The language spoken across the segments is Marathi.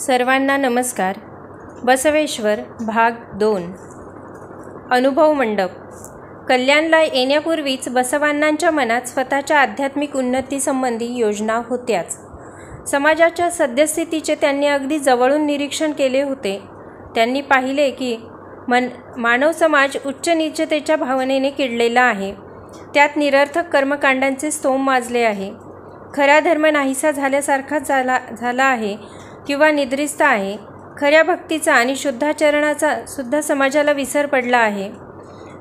सर्वांना नमस्कार. बसवेश्वर भाग 2. अनुभव मंडप. कल्याणला येण्यापूर्वीच बसवांनांच्या मनात स्वतःच्या आध्यात्मिक उन्नतीसंबंधी योजना होत्याच. समाजाच्या सद्यस्थितीचे त्यांनी अगदी जवळून निरीक्षण केले होते. त्यांनी पाहिले की मानव समाज उच्च नीचतेच्या भावनेने किडलेला आहे. त्यात निरर्थक कर्मकांडांचे स्तोम माजले आहे. खरा धर्म नाहीसा झाल्यासारखाच झाला आहे किंवा निद्रिस्त आहे. खऱ्या भक्तीचा आणि शुद्धाचरणाचा सुद्धा समाजाला विसर पडला आहे.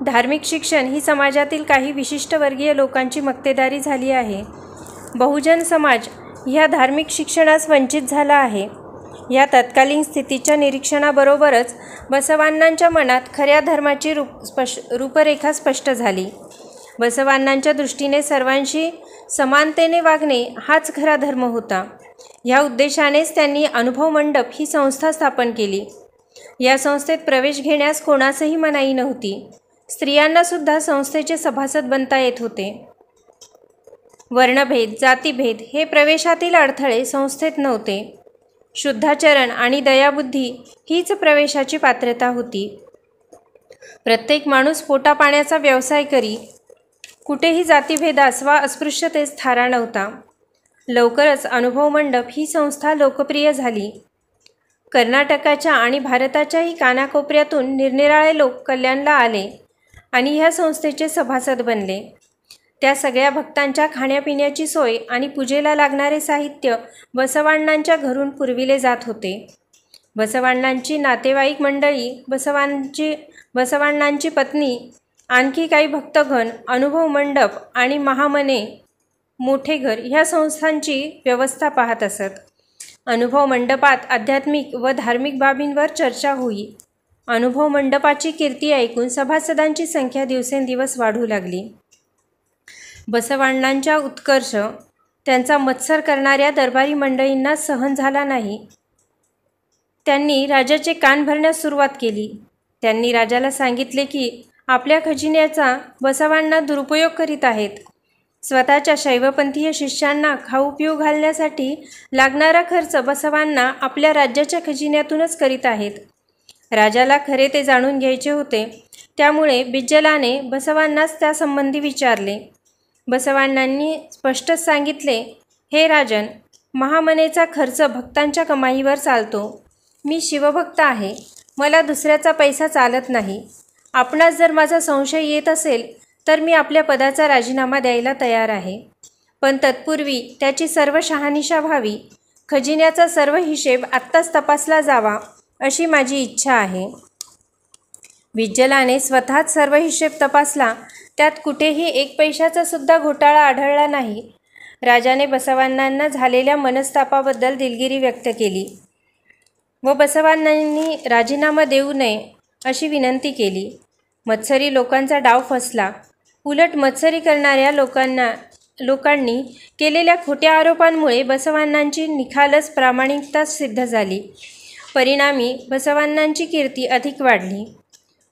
धार्मिक शिक्षण ही समाजातील काही विशिष्ट वर्गीय लोकांची मक्तेदारी झाली आहे. बहुजन समाज ह्या धार्मिक शिक्षणास वंचित झाला आहे. या तत्कालीन स्थितीच्या निरीक्षणाबरोबरच बसवांनांच्या मनात खऱ्या धर्माची रूपरेखा स्पष्ट झाली. बसवांनांच्या दृष्टीने सर्वांशी समानतेने वागणे हाच खरा धर्म होता. ह्या उद्देशानेच त्यांनी अनुभव मंडप ही संस्था स्थापन केली. या संस्थेत प्रवेश घेण्यास कोणासही मनाई नव्हती. स्त्रियांना सुद्धा संस्थेचे सभासद बनता येत होते. वर्णभेद, जातीभेद हे प्रवेशातील अडथळे संस्थेत नव्हते. शुद्धाचरण आणि दयाबुद्धी हीच प्रवेशाची पात्रता होती. प्रत्येक माणूस पोटापाण्याचा व्यवसाय करी. कुठेही जातीभेदास वा अस्पृश्यतेस थारा नव्हता. लवकरच अनुभव मंडप ही संस्था लोकप्रिय झाली. कर्नाटकाच्या आणि भारताच्याही कानाकोपऱ्यातून निरनिराळे लोक कल्याणला आले आणि ह्या संस्थेचे सभासद बनले. त्या सगळ्या भक्तांच्या खाण्यापिण्याची सोय आणि पूजेला लागणारे साहित्य बसवांनांच्या घरून पुरविले जात होते. बसवांनांची नातेवाईक मंडळी, बसवांनांची पत्नी, आणखी काही भक्तगण अनुभव मंडप आणि महामने मोठे घर ह्या संस्थांची व्यवस्था पाहत असत. अनुभव मंडपात आध्यात्मिक व धार्मिक बाबींवर चर्चा होई. अनुभव मंडपाची कीर्ती ऐकून सभासदांची संख्या दिवसेंदिवस वाढू लागली. बसवांनांचा उत्कर्ष त्यांचा मत्सर करणाऱ्या दरबारी मंडळींना सहन झाला नाही. त्यांनी राजाचे कान भरण्यास सुरुवात केली. त्यांनी राजाला सांगितले की आपल्या खजिन्याचा बसवांना दुरुपयोग करीत आहेत. स्वतःच्या शैवपंथीय शिष्यांना खाऊ पिऊ घालण्यासाठी लागणारा खर्च बसवांना आपल्या राज्याच्या खजिन्यातूनच करीत आहेत. राजाला खरे ते जाणून घ्यायचे होते. त्यामुळे बिज्जलाने बसवांनाच त्यासंबंधी विचारले. बसवांनांनी स्पष्टच सांगितले, हे राजन, महामनेचा खर्च भक्तांच्या कमाईवर चालतो. मी शिवभक्त आहे. मला दुसऱ्याचा पैसा चालत नाही. आपणास जर माझा संशय येत असेल तर मी आपल्या पदाचा राजीनामा द्यायला तयार आहे. पण तत्पूर्वी त्याची सर्व शहानिशा व्हावी. खजिन्याचा सर्व हिशेब आत्ताच तपासला जावा अशी माझी इच्छा आहे. बिज्जलाने स्वतःच सर्व हिशेब तपासला. त्यात कुठेही एक पैशाचा सुद्धा घोटाळा आढळला नाही. राजाने बसवांनांना झालेल्या मनस्तापाबद्दल दिलगिरी व्यक्त केली व बसवांनांनी राजीनामा देऊ नये अशी विनंती केली. मत्सरी लोकांचा डाव फसला. उलट मत्सरी करणाऱ्या लोकांनी केलेल्या खोट्या आरोपांमुळे बसवांनांची निखालस प्रामाणिकता सिद्ध झाली. परिणामी बसवांनांची कीर्ती अधिक वाढली.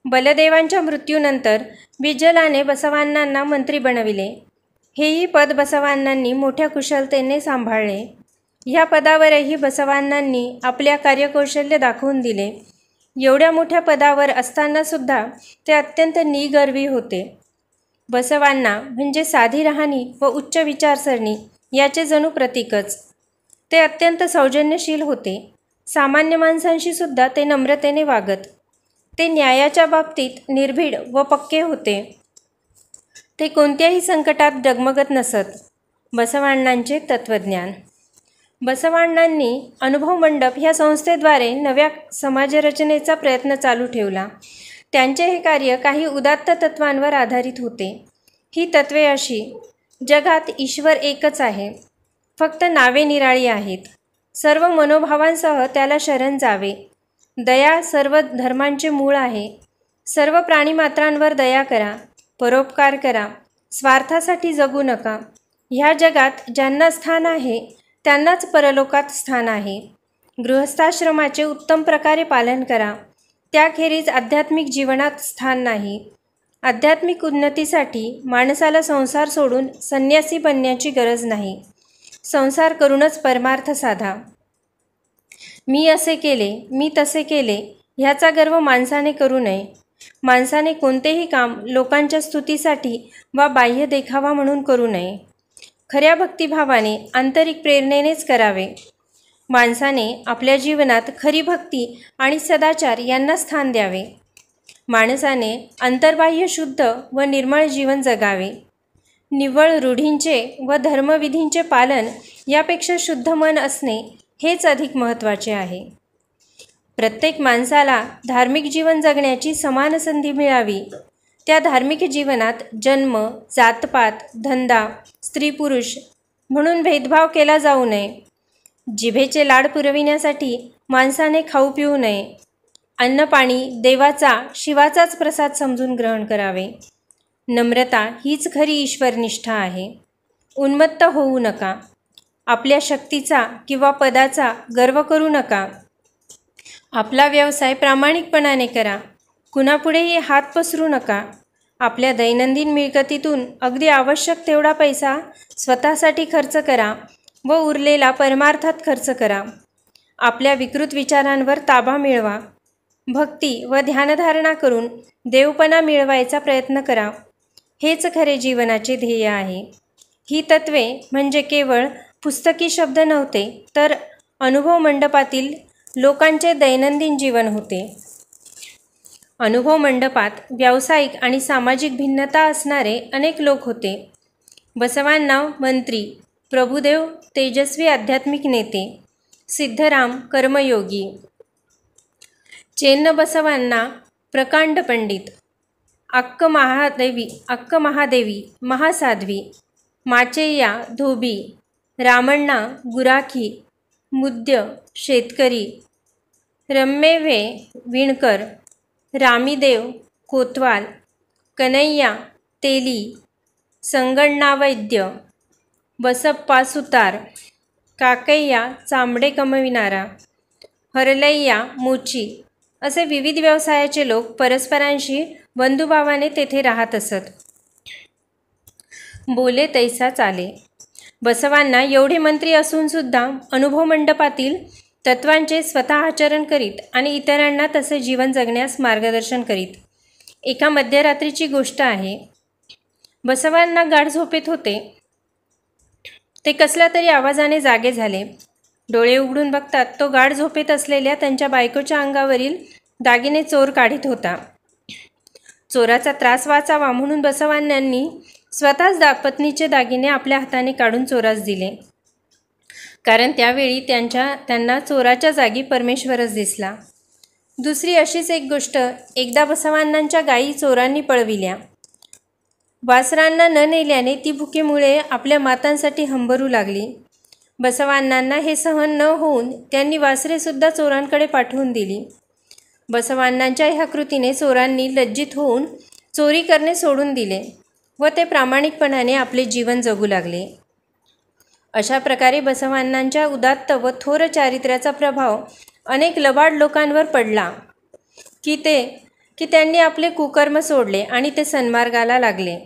बलदेवांच्या मृत्यूनंतर बिज्जलाने बसवांनांना मंत्री बनविले. हेही पद बसवांनांनी मोठ्या कुशलतेने सांभाळले. ह्या पदावरही बसवांनांनी आपल्या कार्यकौशल्य दाखवून दिले. एवढ्या मोठ्या पदावर असतानासुद्धा ते अत्यंत निगर्वी होते. बसवांना म्हणजे साधी राहणी व उच्च विचारसरणी याचे जणू प्रतीकच. ते अत्यंत सौजन्यशील होते. सामान्य माणसांशी सुद्धा ते नम्रतेने वागत. ते न्यायाच्या बाबतीत निर्भीड व पक्के होते. ते कोणत्याही संकटात डगमगत नसत. बसवांनांचे तत्त्वज्ञान. बसवांनांनी अनुभव मंडप ह्या संस्थेद्वारे नव्या समाजरचनेचा प्रयत्न चालू ठेवला. त्यांचे हे कार्य काही उदात्त तत्वांवर आधारित होते. ही तत्वे अशी: जगात ईश्वर एकच आहे, फक्त नावे निराळी आहेत. सर्व मनोभावांसह त्याला शरण जावे. दया सर्व धर्मांचे मूळ आहे. सर्व प्राणीमात्रांवर दया करा. परोपकार करा. स्वार्थासाठी जगू नका. ह्या जगात ज्यांना स्थान आहे त्यांनाच परलोकात स्थान आहे. गृहस्थाश्रमाचे उत्तम प्रकारे पालन करा. त्याखेरीज आध्यात्मिक जीवनात स्थान नाही. आध्यात्मिक उन्नतीसाठी माणसाला संसार सोडून संन्यासी बनण्याची गरज नाही. संसार करूनच परमार्थ साधा. मी असे केले, मी तसे केले ह्याचा गर्व माणसाने करू नये. माणसाने कोणतेही काम लोकांच्या स्तुतीसाठी वा बाह्य देखावा म्हणून करू नये. खऱ्या भक्तिभावाने आंतरिक प्रेरणेनेच करावे. माणसाने आपल्या जीवनात खरी भक्ती आणि सदाचार यांना स्थान द्यावे. माणसाने अंतर्बाह्य शुद्ध व निर्मळ जीवन जगावे. निव्वळ रूढींचे व धर्मविधींचे पालन यापेक्षा शुद्ध मन असणे हेच अधिक महत्त्वाचे आहे. प्रत्येक माणसाला धार्मिक जीवन जगण्याची समान संधी मिळावी. त्या धार्मिक जीवनात जन्म, जातपात, धंदा, स्त्री पुरुष म्हणून भेदभाव केला जाऊ नये. जिभेचे लाड पुरविण्यासाठी माणसाने खाऊ पिऊ नये. अन्न पाणी देवाचा, शिवाचाच प्रसाद समजून ग्रहण करावे. नम्रता हीच खरी ईश्वरनिष्ठा आहे. उन्मत्त होऊ नका. आपल्या शक्तीचा किंवा पदाचा गर्व करू नका. आपला व्यवसाय प्रामाणिकपणाने करा. कुणापुढेही हात पसरू नका. आपल्या दैनंदिन मिळकतीतून अगदी आवश्यक तेवढा पैसा स्वतःसाठी खर्च करा व उरलेला परमार्थात खर्च करा. आपल्या विकृत विचारांवर ताबा मिळवा. भक्ती व ध्यानधारणा करून देवपणा मिळवायचा प्रयत्न करा. हेच खरे जीवनाचे ध्येय आहे. ही तत्वे म्हणजे केवळ पुस्तकी शब्द नव्हते, तर अनुभव मंडपातील लोकांचे दैनंदिन जीवन होते. अनुभव मंडपात व्यावसायिक आणि सामाजिक भिन्नता असणारे अनेक लोक होते. बसवांना मंत्री, प्रभुदेव तेजस्वी आध्यात्मिक नेते, सिद्धराम कर्मयोगी, चेन्नबसवांना प्रकांड पंडित, अक्क महादेवी महासाध्वी, माचेय्या धोबी, रामण्णा गुराखी, मुद्य शेतकरी, रम्मेवे विणकर, रामीदेव कोतवाल, कन्हैया तेली, संगण्णा वैद्य, बसप्पा सुतार, काकैया चांबडे कमविणारा, हरलैया मोची असे विविध व्यवसायाचे लोक परस्परांशी बंधुभावाने तेथे राहत असत. बोले तैसा चाले. बसवांना एवढे मंत्री असूनसुद्धा अनुभव मंडपातील तत्वांचे स्वतः आचरण करीत आणि इतरांना तसे जीवन जगण्यास मार्गदर्शन करीत. एका मध्यरात्रीची गोष्ट आहे. बसवांना गाढ झोपेत होते. ते कसल्या तरी आवाजाने जागे झाले. डोळे उघडून बघतात तो गाढ झोपेत असलेल्या त्यांच्या बायकोच्या अंगावरील दागिने चोर काढीत होता. चोराचा त्रास वाचावा म्हणून बसवांनांनी स्वतःच पत्नीचे दागिने आपल्या हाताने काढून चोरास दिले. कारण त्यावेळी त्यांना चोराच्या जागी परमेश्वरच दिसला. दुसरी अशीच एक गोष्ट. एकदा बसवांनांच्या गायी चोरांनी पळविल्या. वासरांना न नेल्याने ती भुकेमुळे आपल्या मातांसाठी हंबरू लागली. बसवांनांना हे सहन न होऊन त्यांनी वासरेसुद्धा चोरांकडे पाठवून दिली. बसवांनांच्या ह्या कृतीने चोरांनी लज्जित होऊन चोरी करणे सोडून दिले व ते प्रामाणिकपणाने आपले जीवन जगू लागले. अशा प्रकारे बसवांनांच्या उदात्त व थोर चारित्र्याचा प्रभाव अनेक लबाड लोकांवर पडला की त्यांनी आपले कुकर्म सोडले आणि ते सन्मार्गाला लागले.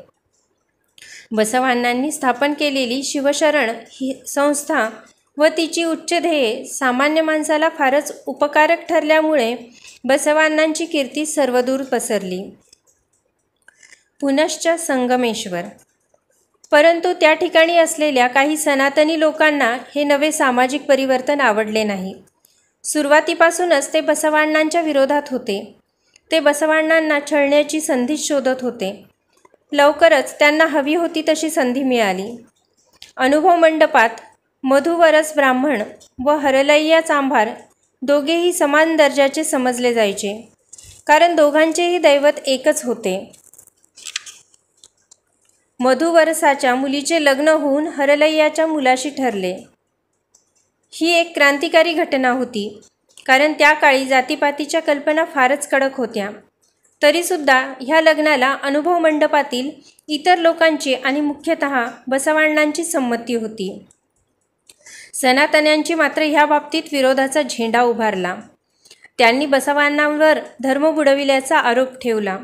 बसवांनांनी स्थापन केलेली शिवशरण ही संस्था व तिची उच्च ध्येये सामान्य माणसाला फारच उपकारक ठरल्यामुळे बसवांनांची कीर्ती सर्वदूर पसरली. पुनश्च संगमेश्वर. परंतु त्या ठिकाणी असलेल्या काही सनातनी लोकांना हे नवे सामाजिक परिवर्तन आवडले नाही. सुरुवातीपासूनच ते बसवांनांच्या विरोधात होते. ते बसवांनांना छळण्याची संधी शोधत होते. लवकरच त्यांना हवी होती तशी संधी मिळाली. अनुभव मंडपात मधुवरस ब्राह्मण व हरलैया चांभार दोघेही समान दर्जाचे समजले जायचे, कारण दोघांचेही दैवत एकच होते. मधुवरसाच्या मुलीचे लग्न होऊन हरलैयाच्या मुलाशी ठरले. ही एक क्रांतिकारी घटना होती, कारण त्या काळी जातीपातीच्या कल्पना फारच कडक होत्या. तरीसुद्धा ह्या लग्नाला अनुभव मंडपातील इतर लोकांची आणि मुख्यतः बसवांनांची संमती होती. सनातन्यांची मात्र ह्या बाबतीत विरोधाचा झेंडा उभारला. त्यांनी बसवांनांवर धर्म बुडविल्याचा आरोप ठेवला.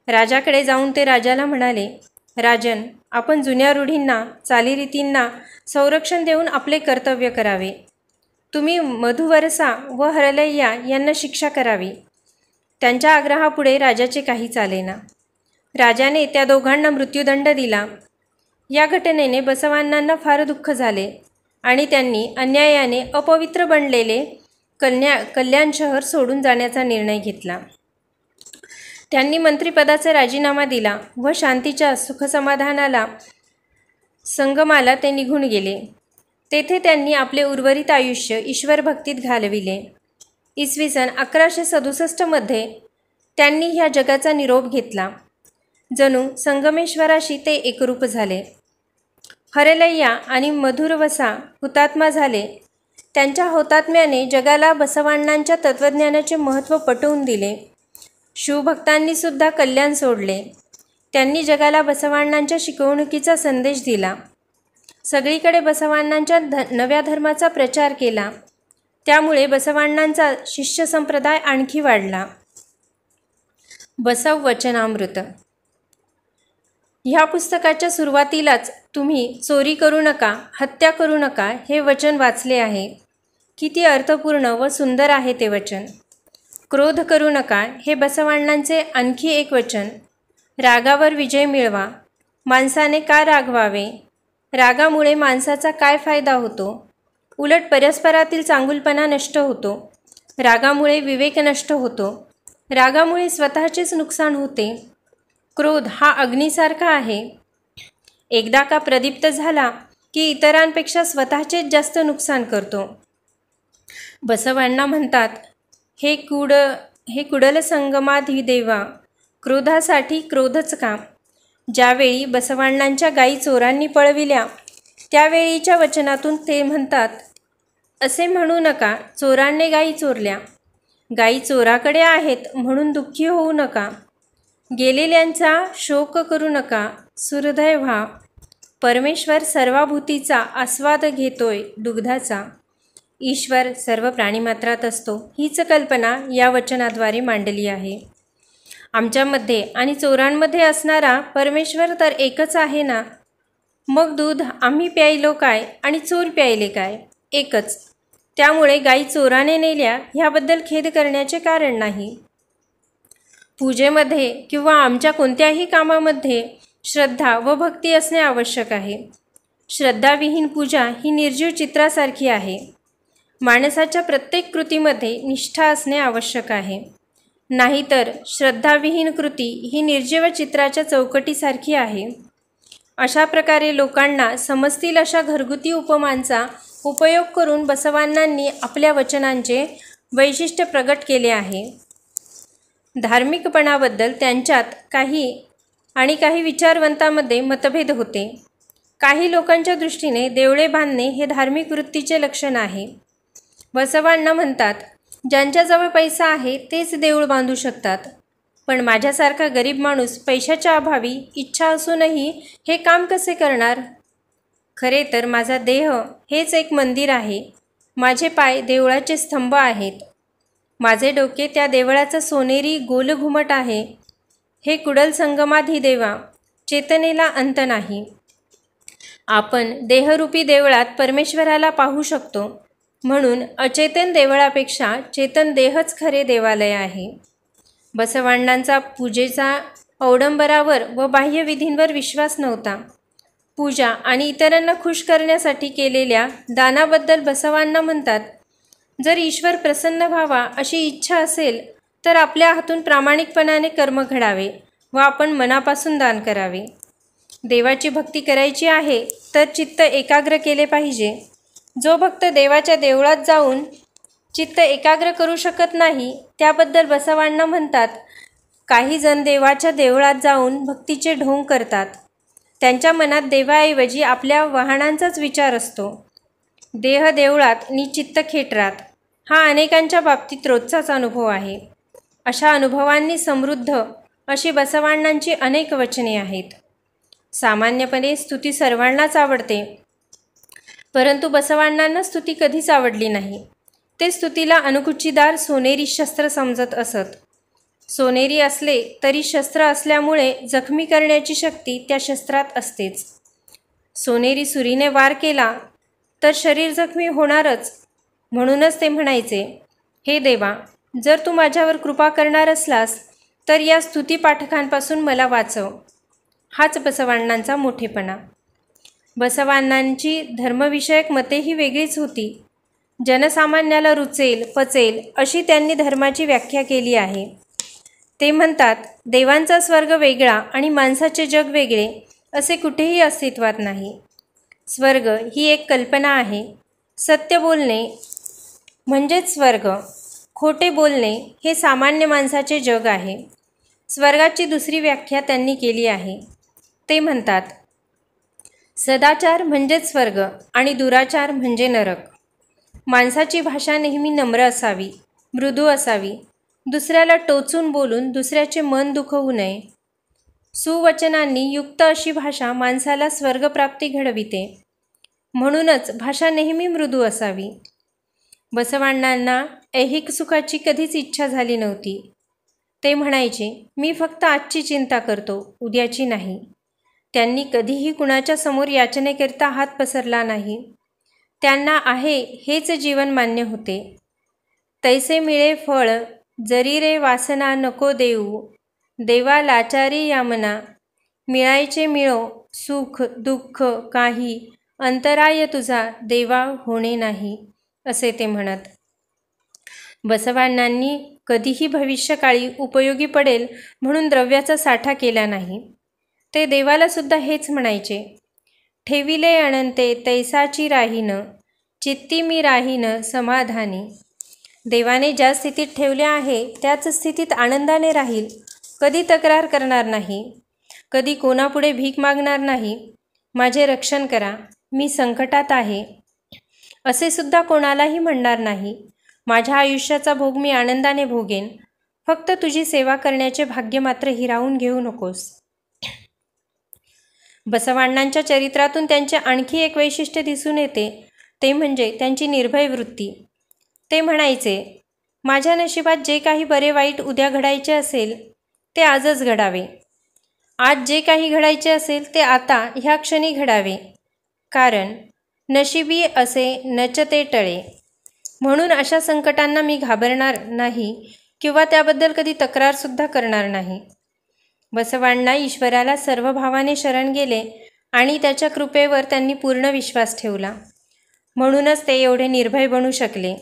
राजाकडे जाऊन ते राजाला म्हणाले, राजन, आपण जुन्या रूढींना चालीरीतींना संरक्षण देऊन आपले कर्तव्य करावे. तुम्ही मधुवरसा व हरलय्या यांना शिक्षा करावी. त्यांच्या आग्रहापुढे राजाचे काही चालेना. राजाने त्या दोघांना मृत्यूदंड दिला. या घटनेने बसवांनांना फार दुःख झाले आणि त्यांनी अन्यायाने अपवित्र बनलेले कल्याण शहर सोडून जाण्याचा निर्णय घेतला. त्यांनी मंत्रिपदाचा राजीनामा दिला व शांतीच्या सुखसमाधानाला संगमाला ते निघून गेले. तेथे त्यांनी आपले उर्वरित आयुष्य ईश्वरभक्तीत घालविले. इसवी सन 1167 त्यांनी ह्या जगाचा निरोप घेतला. जणू संगमेश्वराशी ते एकरूप झाले. हरलय्या आणि मधुरवसा हुतात्मा झाले. त्यांच्या हुतात्म्याने जगाला बसवांनांच्या तत्त्वज्ञानाचे महत्त्व पटवून दिले. शिवभक्तांनी सुद्धा कल्याण सोडले. त्यांनी जगाला बसवांनांच्या शिकवणुकीचा संदेश दिला. सगळीकडे बसवांनांच्या नव्या धर्माचा प्रचार केला. त्यामुळे बसवांनांचा शिष्य संप्रदाय आणखी वाढला. बसव वचनामृत. ह्या पुस्तकाच्या सुरुवातीलाच तुम्ही चोरी करू नका, हत्या करू नका हे वचन वाचले आहे. किती अर्थपूर्ण व सुंदर आहे ते वचन. क्रोध करू नका हे बसवांनांचे आणखी एक वचन. रागावर विजय मिळवा. माणसाने का रागवावे? रागामुळे माणसाचा काय फायदा होतो? उलट परस्परातील चांगुलपणा नष्ट होतो. रागामुळे विवेक नष्ट होतो. रागामुळे स्वतःचेच नुकसान होते. क्रोध हा अग्नीसारखा आहे. एकदा का प्रदीप्त झाला की इतरांपेक्षा स्वतःचेच जास्त नुकसान करतो. बसवांना म्हणतात, हे कुडल संगमाधिदेवा, क्रोधासाठी क्रोधच का. ज्यावेळी बसवांनांच्या गायी चोरांनी पळविल्या त्यावेळीच्या वचनातून ते म्हणतात, असे म्हणू नका, चोरांनी गायी चोरल्या. गायी चोराकडे आहेत म्हणून दुःखी होऊ नका. गेलेल्यांचा शोक करू नका, सुहृदय व्हा. परमेश्वर सर्वाभूतीचा आस्वाद घेतोय दुग्धाचा. ईश्वर सर्व प्राणीमात्रात असतो हीच कल्पना या वचनाद्वारे मांडली आहे. आमच्यामध्ये आणि चोरांमध्ये असणारा परमेश्वर तर एकच आहे ना. मग दूध आम्ही प्यायलो काय आणि चोर प्यायले काय? एकच. त्यामुळे गायी चोराने नेल्या ह्याबद्दल खेद करण्याचे कारण नाही. पूजेमध्ये किंवा आमच्या कोणत्याही कामामध्ये श्रद्धा व भक्ती असणे आवश्यक आहे. श्रद्धाविहीन पूजा ही निर्जीव चित्रासारखी आहे. माणसाच्या प्रत्येक कृतीमध्ये निष्ठा असणे आवश्यक आहे. नाहीतर श्रद्धाविहीन कृती ही निर्जीव चित्राच्या चौकटीसारखी आहे. अशा प्रकारे लोकांना समजतील अशा घरगुती उपमांचा उपयोग करून बसवांनांनी आपल्या वचनांचे वैशिष्ट्य प्रगट केले आहे. धार्मिकपणाबद्दल त्यांच्यात काही विचारवंतांमध्ये मतभेद होते. काही लोकांच्या दृष्टीने देवळे बांधणे हे धार्मिक वृत्तीचे लक्षण आहे. बसवांना म्हणतात, ज्यांच्याजवळ पैसा आहे तेच देऊळ बांधू शकतात. पण माझ्यासारखा गरीब माणूस पैशाच्या अभावी इच्छा असूनही हे काम कसे करणार? खरे तर माझा देह हेच एक मंदिर आहे. माझे पाय देवळाचे स्तंभ आहेत. माझे डोके त्या देवळाचा सोनेरी गोल घुमट आहे. हे कुडल संगमाधिदेवा, चेतनेला अंत नाही. आपण देहरूपी देवळात परमेश्वराला पाहू शकतो. म्हणून अचेतन देवळापेक्षा चेतन देहच खरे देवालय आहे. बसवांनांचा पूजेचा अवडंबरावर व बाह्यविधींवर विश्वास नव्हता. पूजा आणि इतरांना खुश करण्यासाठी केलेल्या दानाबद्दल बसवांना म्हणतात, जर ईश्वर प्रसन्न व्हावा अशी इच्छा असेल तर आपल्या हातून प्रामाणिकपणाने कर्म घडावे व आपण मनापासून दान करावे. देवाची भक्ती करायची आहे तर चित्त एकाग्र केले पाहिजे. जो भक्त देवाच्या देवळात जाऊन चित्त एकाग्र करू शकत नाही त्याबद्दल बसवांना म्हणतात, काही जण देवाच्या देवळात जाऊन भक्तीचे ढोंग करतात. त्यांच्या मनात देवाऐवजी आपल्या वाहनांचाच विचार असतो. देह देवळात नि चित्त खेटरात हा अनेकांच्या बाबतीत रोजचाच अनुभव आहे. अशा अनुभवांनी समृद्ध अशी बसवांनांची अनेक वचने आहेत. सामान्यपणे स्तुती सर्वांनाच आवडते, परंतु बसवांनांना स्तुती कधीच आवडली नाही. ते स्तुतीला अनुकुचीदार सोनेरी शस्त्र समजत असत. सोनेरी असले तरी शस्त्र असल्यामुळे जखमी करण्याची शक्ती त्या शस्त्रात असतेच. सोनेरी सुरीने वार केला तर शरीर जखमी होणारच, म्हणूनच ते म्हणायचे, हे देवा, जर तू माझ्यावर कृपा करणार असलास तर या स्तुती पाठकांपासून मला वाचव. हाच बसवाण्णांचा मोठेपणा. बसवाण्णांची धर्मविषयक मतेही वेगळीच होती. जनसामान्याला रुचेल पचेल अशी त्यांनी धर्माची व्याख्या केली आहे. ते म्हणतात, देवांचा स्वर्ग वेगळा आणि माणसाचे जग वेगळे असे कुठेही अस्तित्वात नाही. स्वर्ग ही एक कल्पना आहे. सत्य बोलणे म्हणजेच स्वर्ग, खोटे बोलणे हे सामान्य माणसाचे जग आहे. स्वर्गाची दुसरी व्याख्या त्यांनी केली आहे. ते म्हणतात, सदाचार म्हणजेच स्वर्ग आणि दुराचार म्हणजे नरक. माणसाची भाषा नेहमी नम्र असावी, मृदू असावी, दुसऱ्याला टोचून बोलून दुसऱ्याचे मन दुखवू नये. सुवचनांनी युक्त अशी भाषा माणसाला स्वर्गप्राप्ती घडविते. म्हणूनच भाषा नेहमी मृदू असावी. बसवाण्णांना ऐहिक सुखाची कधीच इच्छा झाली नव्हती. ते म्हणायचे, मी फक्त आजची चिंता करतो, उद्याची नाही. त्यांनी कधीही कुणाच्या समोर याचनेकरिता हात पसरला नाही. त्यांना आहे हेच जीवन मान्य होते. तैसे मिळे फळ जरी रे वासना नको देऊ, देवा लाचारी यामना, मिळायचे मिळो सुख दुःख काही, अंतराय तुझा देवा होणे नाही, असे ते म्हणत. बसवाण्णांनी कधीही भविष्यकाळी उपयोगी पडेल म्हणून द्रव्याचा साठा केला नाही. ते देवाला सुद्धा हेच म्हणायचे, ठेविले अनंते तैसाची राहीन, चित्ती मी राहीन समाधानी. देवाने ज्या स्थितीत ठेवले आहे त्याच स्थितीत आनंदाने राहील. कधी तक्रार करणार नाही, कधी कोणापुढे भीक मागणार नाही. माझे रक्षण करा, मी संकटात आहे असे सुद्धा कोणालाही म्हणणार नाही. माझ्या आयुष्याचा भोग मी आनंदाने भोगेन. फक्त तुझी सेवा करण्याचे भाग्य मात्र हिरावून घेऊ नकोस. बसवाण्णांच्या चरित्रातून त्यांचे आणखी एक वैशिष्ट्य दिसून येते, ते म्हणजे त्यांची निर्भय वृत्ती. ते म्हणायचे, माझ्या नशिबात जे काही बरे वाईट उद्या घडायचे असेल ते आजच घडावे. आज जे काही घडायचे असेल ते आता ह्या क्षणी घडावे. कारण नशिबी असे नचते टळे. म्हणून अशा संकटांना मी घाबरणार नाही किंवा त्याबद्दल कधी तक्रारसुद्धा करणार नाही. बसवाण्णा ईश्वराला सर्व भावाने शरण गेले आणि त्याच्या कृपेवर त्यांनी पूर्ण विश्वास ठेवला. म्हणूनच ते एवढे निर्भय बनू शकले.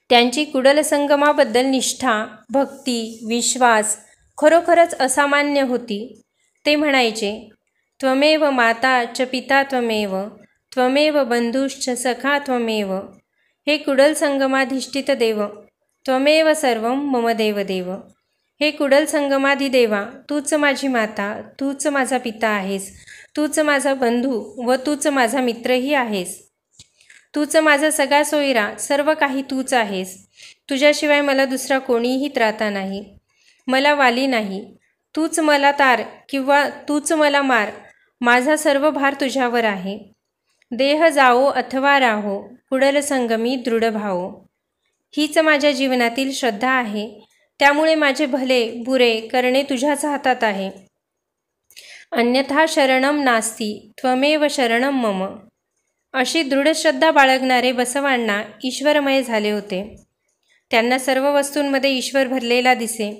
त्यांची कुडल संगमाबद्दल निष्ठा, भक्ती, विश्वास खरोखरच असामान्य होती. ते म्हणायचे, त्वमेव माता च पिता त्वमेव, त्वमेव बंधुश्च सखा त्वमेव, हे कुडल संगमाधिष्ठित देव, त्वमेव सर्वं मम देवदेव. हे कुडल संगमाधिदेवा, तूच माझी माता, तूच माझा पिता आहेस, तूच माझा बंधू व तूच माझा मित्रही आहेस. तूच माझा सगळा सोयरा, सर्व काही तूच आहेस. तुझ्याशिवाय मला दुसरा कोणीही त्राता नाही, मला वाली नाही. तूच मला तार किंवा तूच मला मार, माझा सर्व भार तुझ्यावर आहे. देह जाओ अथवा राहो, कुडल संगमी दृढ भावो. हीच माझ्या जीवनातील श्रद्धा आहे. त्यामुळे माझे भले बुरे करणे तुझ्याच हातात आहे. अन्यथा शरणम नास्ती, त्वमेव शरणम मम. अशी दृढ श्रद्धा बाळगणारे बसवाण्णा ईश्वरमय झाले होते. त्यांना सर्व वस्तूंमध्ये ईश्वर भरलेला दिसे.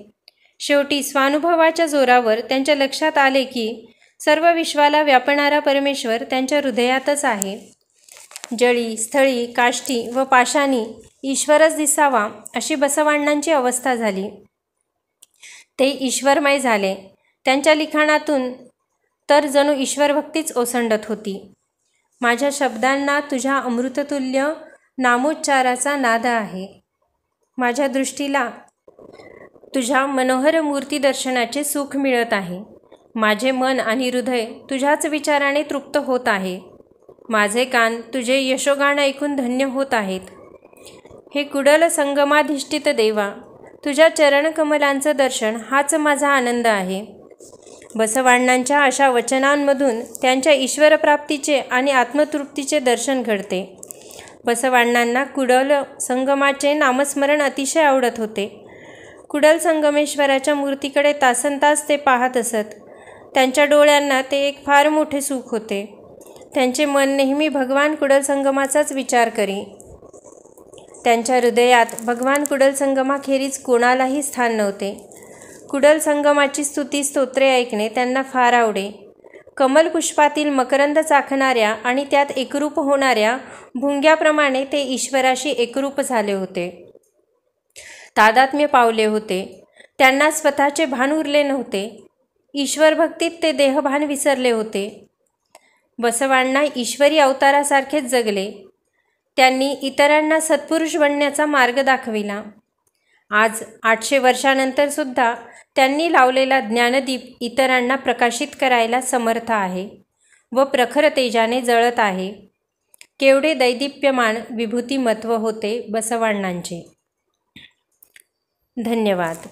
शेवटी स्वानुभवाच्या जोरावर त्यांच्या लक्षात आले की सर्व विश्वाला व्यापणारा परमेश्वर त्यांच्या हृदयातच आहे. जळी, स्थळी, काष्टी व पाषाणी ईश्वरच दिसावा अशी बसवाण्णांची अवस्था झाली. ते ईश्वरमय झाले. त्यांच्या लिखाणातून तर जणू ईश्वरभक्तीच ओसंडत होती. माझ्या शब्दांना तुझ्या अमृततुल्य नामोच्चाराचा नाद आहे. माझ्या दृष्टीला तुझ्या मनोहर मूर्ती दर्शनाचे सुख मिळत आहे. माझे मन आणि हृदय तुझ्याच विचाराने तृप्त होत आहे. माझे कान तुझे यशोगान ऐकून धन्य होत आहेत. हे कुडल संगमाधिष्ठित देवा, तुझ्या चरणकमलांचं दर्शन हाच माझा आनंद आहे. बसवाण्णांच्या अशा वचनांमधून त्यांच्या ईश्वरप्राप्तीचे आणि आत्मतृप्तीचे दर्शन घडते. बसवाण्णांना कुडल संगमाचे नामस्मरण अतिशय आवडत होते. कुडल संगमेश्वराच्या मूर्तीकडे तासनतास ते पाहत असत. त्यांच्या डोळ्यांना ते एक फार मोठे सुख होते. त्यांचे मन नेहमी भगवान कुडल संगमाचाच विचार करी. त्यांच्या हृदयात भगवान कुडल संगमाखेरीज कोणालाही स्थान नव्हते. कुडल संगमाची स्तुती स्तोत्रे ऐकणे त्यांना फार आवडे. कमलपुष्पातील मकरंद चाखणाऱ्या आणि त्यात एकरूप होणाऱ्या भुंग्याप्रमाणे ते ईश्वराशी एकरूप झाले होते, तादात्म्य पावले होते. त्यांना स्वतःचे भान उरले नव्हते. ईश्वरभक्तीत ते देहभान विसरले होते. बसवांना ईश्वरी अवतारासारखेच जगले. त्यांनी इतरांना सत्पुरुष बनण्याचा मार्ग दाखविला. आज 800 वर्षानंतर सुद्धा त्यांनी लावलेला ज्ञानदीप इतरांना प्रकाशित करायला समर्थ आहे व प्रखर तेजाने जळत आहे. केवढे दैदिप्यमान विभूतिमत्व होते बसवांनांचे. धन्यवाद.